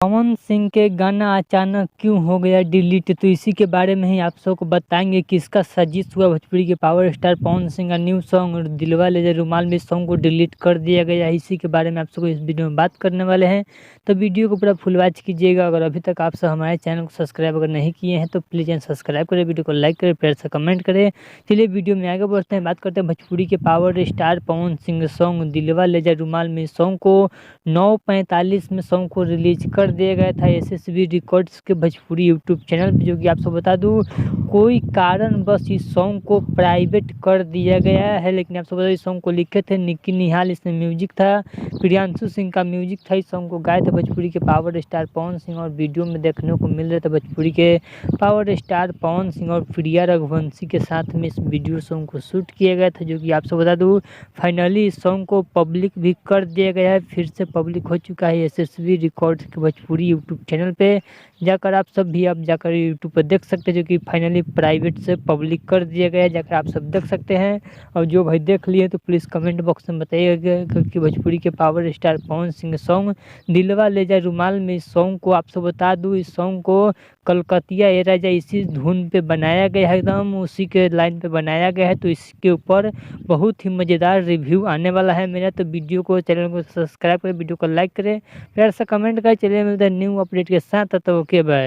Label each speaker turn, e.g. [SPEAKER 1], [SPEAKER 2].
[SPEAKER 1] पवन सिंह के गाना अचानक क्यों हो गया डिलीट, तो इसी के बारे में ही आप सबको बताएंगे कि इसका साजिश हुआ। भोजपुरी के पावर स्टार पवन सिंह का न्यू सॉन्ग दिलवा ले जा रुमाल में सॉन्ग को डिलीट कर दिया गया। इसी के बारे में आप सबको इस वीडियो में बात करने वाले हैं, तो वीडियो को पूरा फुल वॉच कीजिएगा। अगर अभी तक आप सब हमारे चैनल को सब्सक्राइब अगर नहीं किए हैं तो प्लीज़ चैनल सब्सक्राइब करें, वीडियो को लाइक करें, प्यार से कमेंट करें। चलिए वीडियो में आगे बढ़ते हैं, बात करते हैं भोजपुरी के power star Pawan Singh song दिलवा ले जा रुमाल में सॉन्ग को 9:45 में सॉन्ग को रिलीज कर दिया गया था एसएसबी रिकॉर्ड्स के भोजपुरी यूट्यूब चैनल पे, जो कि आप सब बता दूं कोई कारण बस इस सॉन्ग को प्राइवेट कर दिया गया है। लेकिन आप सब बता इस सॉन्ग को लिखे थे निक्की निहाल, इसमें म्यूजिक था प्रियांशु सिंह का म्यूजिक था। इस सॉन्ग को गाए थे भोजपुरी के पावर स्टार पवन सिंह और वीडियो में देखने को मिल रहे थे भोजपुरी के पावर स्टार पवन सिंह और प्रिया रघुवंशी के साथ में इस वीडियो सॉन्ग को शूट किया गया था, जो कि आप सब बता दूं फाइनली इस सॉन्ग को पब्लिक भी कर दिया गया है। फिर से पब्लिक हो चुका है एसएसबी रिकॉर्ड्स के भोजपुरी यूट्यूब चैनल पे, जाकर आप सब भी आप जाकर यूट्यूब पर देख सकते हैं, जो कि फाइनली प्राइवेट से पब्लिक कर दिया गया है, जाकर आप सब देख सकते हैं। और जो भाई देख लिए तो प्लीज़ कमेंट बॉक्स में बताइएगा कि भोजपुरी के power star Pawan Singh song दिलवा ले जा रुमाल में इस सॉन्ग को आप सब बता दूं इस सॉन्ग को कलकतिया ए राजा इसी धुन पे बनाया गया है, एकदम उसी के लाइन पे बनाया गया है। तो इसके ऊपर बहुत ही मज़ेदार रिव्यू आने वाला है मेरा, तो वीडियो को चैनल को सब्सक्राइब करें, वीडियो को लाइक करें, प्यार से कमेंट करें। चलिए मिलते हैं न्यू अपडेट के साथ, तो ओके बाय।